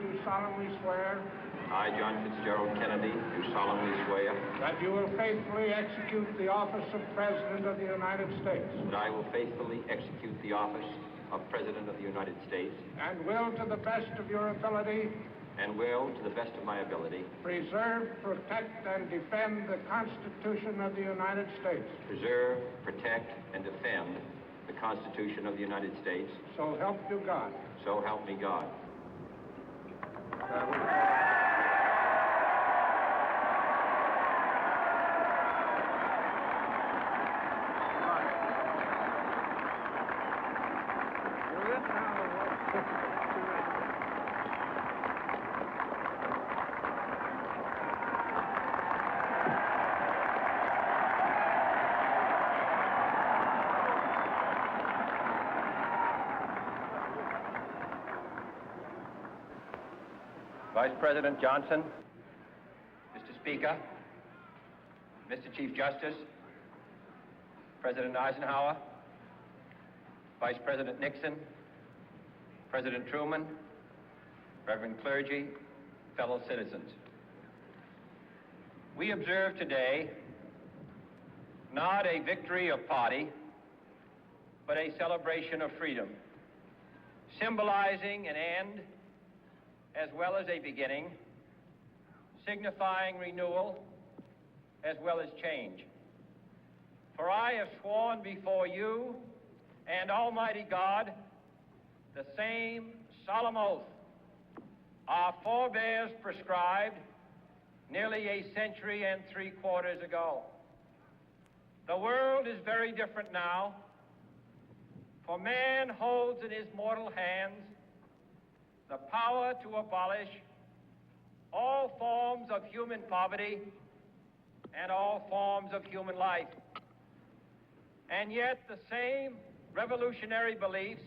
do solemnly swear I, John Fitzgerald Kennedy, do solemnly swear that you will faithfully execute the office of President of the United States that I will faithfully execute the office of President of the United States and will, to the best of your ability, and will, to the best of my ability, preserve, protect, and defend the Constitution of the United States. preserve, protect, and defend the Constitution of the United States. So help you God. So help me God. Vice President Johnson, Mr. Speaker, Mr. Chief Justice, President Eisenhower, Vice President Nixon, President Truman, Reverend clergy, fellow citizens. We observe today not a victory of party, but a celebration of freedom, symbolizing an end as well as a beginning, signifying renewal as well as change. For I have sworn before you and Almighty God the same solemn oath our forebears prescribed nearly a century and 3/4 ago. The world is very different now, for man holds in his mortal hands the power to abolish all forms of human poverty and all forms of human life. And yet the same revolutionary beliefs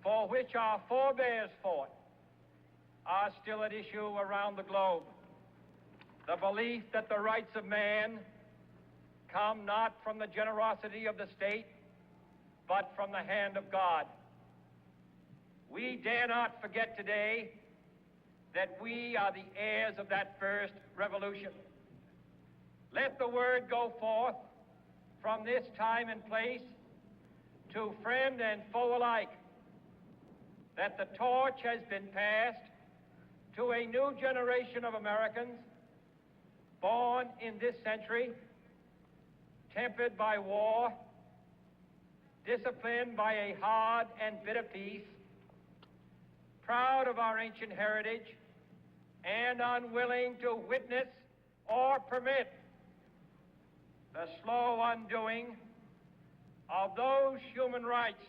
for which our forebears fought are still at issue around the globe. The belief that the rights of man come not from the generosity of the state, but from the hand of God. We dare not forget today that we are the heirs of that first revolution. Let the word go forth from this time and place to friend and foe alike that the torch has been passed to a new generation of Americans born in this century, tempered by war, disciplined by a hard and bitter peace, proud of our ancient heritage, and unwilling to witness or permit the slow undoing of those human rights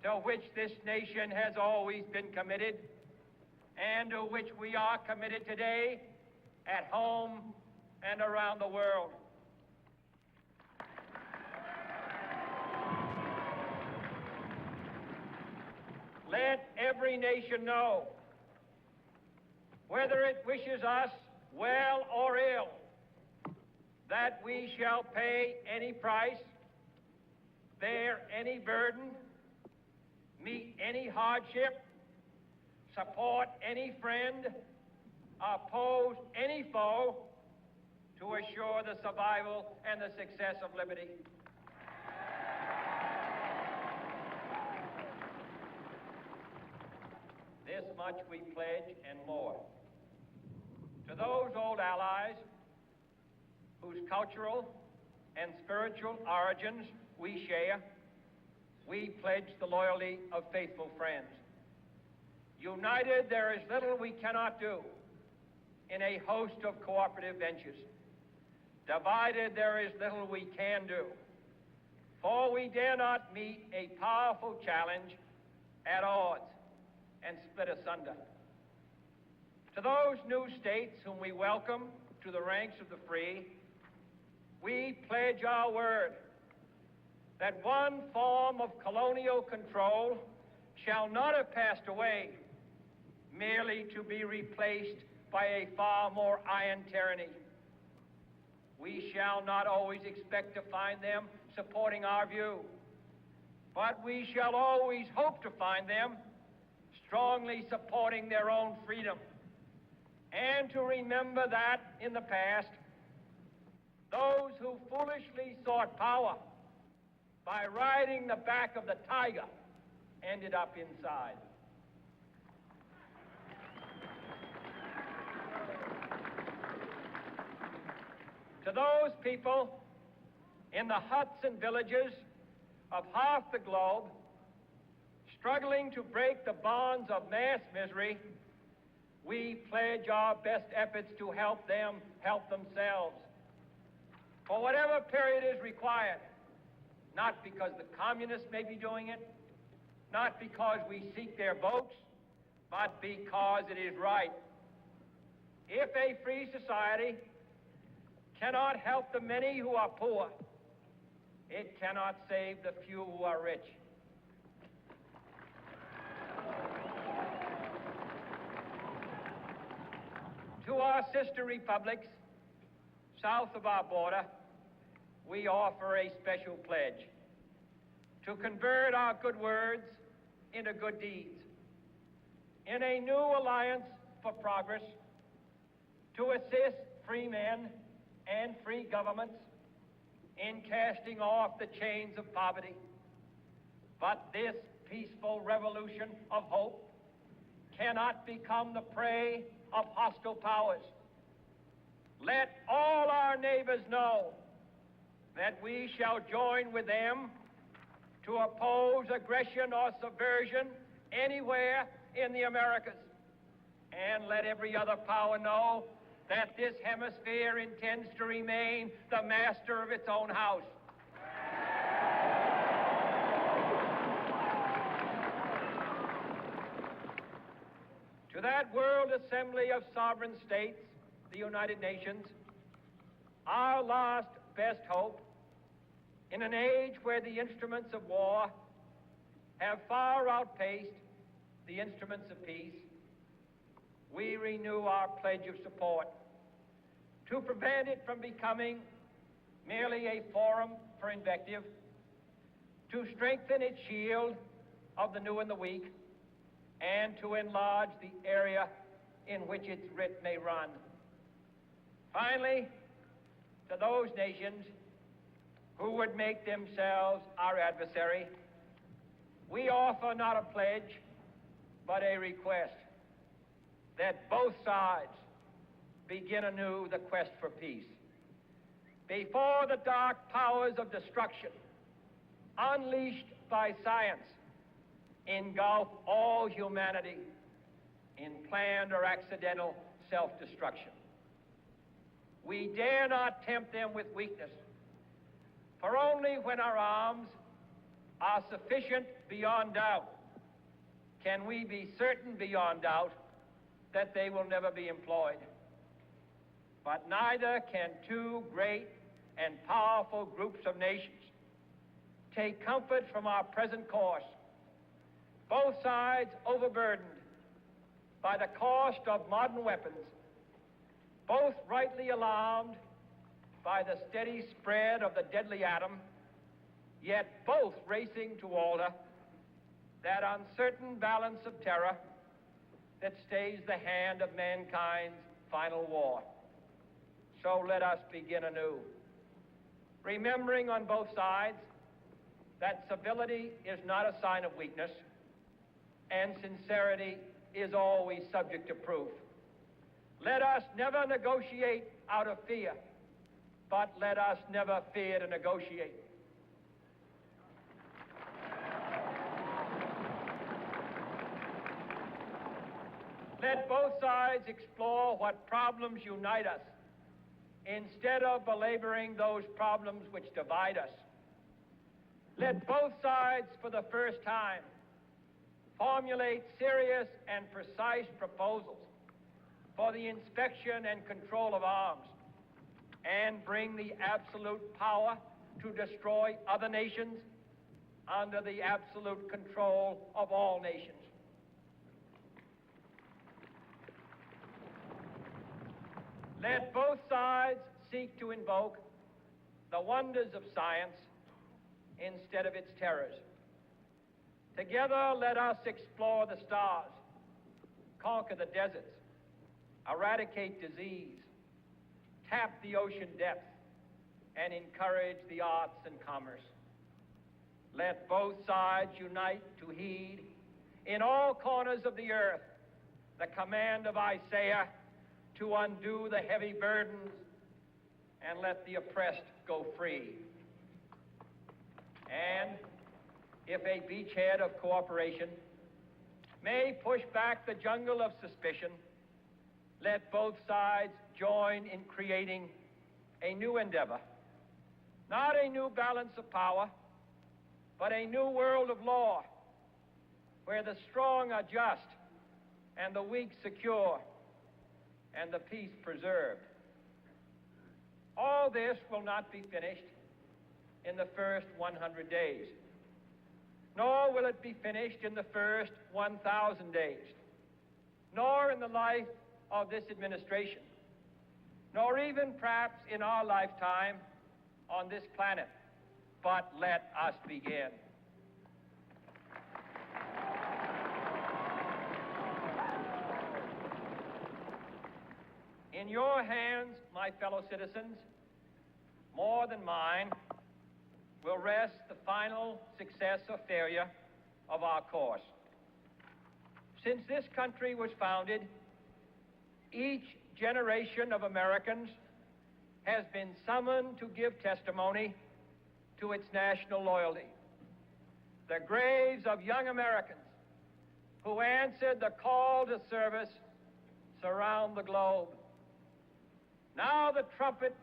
to which this nation has always been committed and to which we are committed today at home and around the world. Let every nation know, whether it wishes us well or ill, that we shall pay any price, bear any burden, meet any hardship, support any friend, oppose any foe to assure the survival and the success of liberty. This much we pledge and more. To those old allies whose cultural and spiritual origins we share, we pledge the loyalty of faithful friends. United, there is little we cannot do in a host of cooperative ventures. Divided, there is little we can do, for we dare not meet a powerful challenge at odds and split asunder. To those new states whom we welcome to the ranks of the free, we pledge our word that one form of colonial control shall not have passed away merely to be replaced by a far more iron tyranny. We shall not always expect to find them supporting our view, but we shall always hope to find them strongly supporting their own freedom, and to remember that in the past, those who foolishly sought power by riding the back of the tiger ended up inside. To those people in the huts and villages of half the globe struggling to break the bonds of mass misery, we pledge our best efforts to help them help themselves for whatever period is required, not because the communists may be doing it, not because we seek their votes, but because it is right. If a free society cannot help the many who are poor, it cannot save the few who are rich. To our sister republics south of our border, we offer a special pledge to convert our good words into good deeds, in a new alliance for progress, to assist free men and free governments in casting off the chains of poverty. But this peaceful revolution of hope cannot become the prey of hostile powers. Let all our neighbors know that we shall join with them to oppose aggression or subversion anywhere in the Americas. And let every other power know that this hemisphere intends to remain the master of its own house. To that World Assembly of Sovereign States, the United Nations, our last best hope, in an age where the instruments of war have far outpaced the instruments of peace, we renew our pledge of support to prevent it from becoming merely a forum for invective, to strengthen its shield of the new and the weak, and to enlarge the area in which its writ may run. Finally, to those nations who would make themselves our adversary, we offer not a pledge, but a request that both sides begin anew the quest for peace. Before the dark powers of destruction, unleashed by science, engulf all humanity in planned or accidental self-destruction. We dare not tempt them with weakness, for only when our arms are sufficient beyond doubt can we be certain beyond doubt that they will never be employed. But neither can two great and powerful groups of nations take comfort from our present course, both sides overburdened by the cost of modern weapons, both rightly alarmed by the steady spread of the deadly atom, yet both racing to alter that uncertain balance of terror that stays the hand of mankind's final war. So let us begin anew, remembering on both sides that civility is not a sign of weakness, and sincerity is always subject to proof. Let us never negotiate out of fear, but let us never fear to negotiate. Let both sides explore what problems unite us, instead of belaboring those problems which divide us. Let both sides, for the first time, formulate serious and precise proposals for the inspection and control of arms, and bring the absolute power to destroy other nations under the absolute control of all nations. Let both sides seek to invoke the wonders of science instead of its terrors. Together, let us explore the stars conquer the deserts, eradicate disease, tap the ocean depths, and encourage the arts and commerce. Let both sides unite to heed in all corners of the earth the command of Isaiah to undo the heavy burdens and let the oppressed go free. And if a beachhead of cooperation may push back the jungle of suspicion, let both sides join in creating a new endeavor, not a new balance of power, but a new world of law, where the strong are just and the weak secure and the peace preserved. All this will not be finished in the first 100 days, nor will it be finished in the first 1,000 days, nor in the life of this administration, nor even perhaps in our lifetime on this planet. But let us begin. In your hands, my fellow citizens, more than mine, will rest the final success or failure of our course. Since this country was founded, each generation of Americans has been summoned to give testimony to its national loyalty. The graves of young Americans who answered the call to service surround the globe. Now the trumpet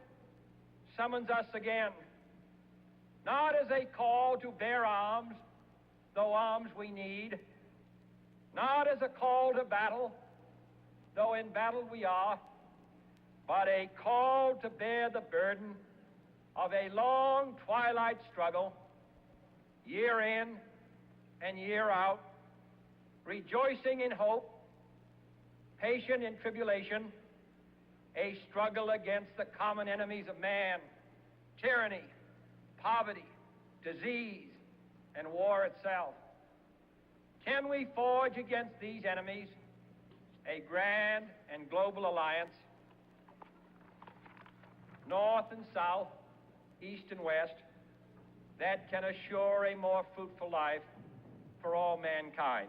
summons us again, not as a call to bear arms, though arms we need, not as a call to battle, though in battle we are, but a call to bear the burden of a long twilight struggle, year in and year out, rejoicing in hope, patient in tribulation, a struggle against the common enemies of man, tyranny, poverty, disease, and war itself. Can we forge against these enemies a grand and global alliance, north and south, east and west, that can assure a more fruitful life for all mankind?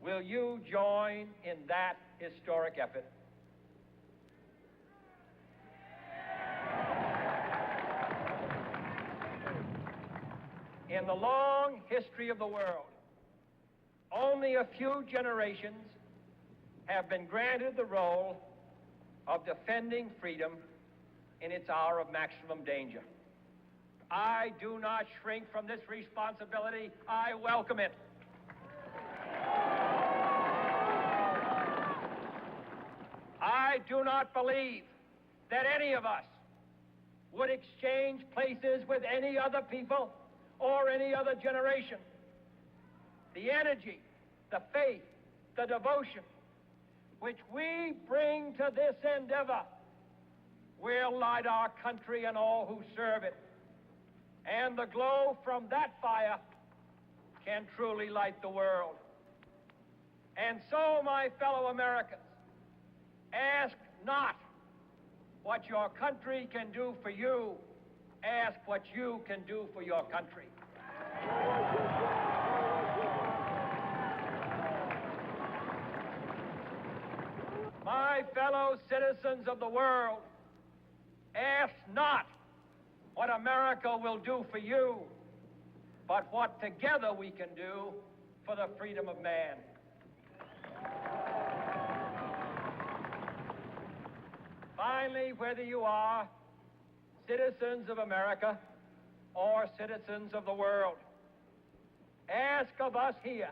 Will you join in that historic effort? In the long history of the world, only a few generations have been granted the role of defending freedom in its hour of maximum danger. I do not shrink from this responsibility. I welcome it. I do not believe that any of us would exchange places with any other people or any other generation. The energy, the faith, the devotion which we bring to this endeavor will light our country and all who serve it. And the glow from that fire can truly light the world. And so, my fellow Americans, ask not what your country can do for you, ask what you can do for your country. My fellow citizens of the world, ask not what America will do for you, but what together we can do for the freedom of man. Finally, whether you are citizens of America or citizens of the world, ask of us here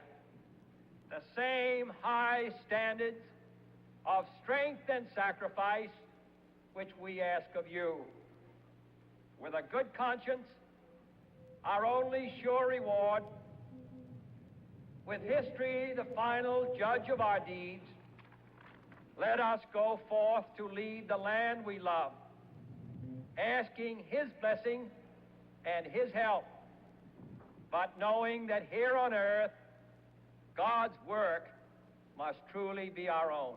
the same high standards of strength and sacrifice which we ask of you. With a good conscience, our only sure reward, with history the final judge of our deeds, let us go forth to lead the land we love, asking his blessing and his help, but knowing that here on earth, God's work must truly be our own.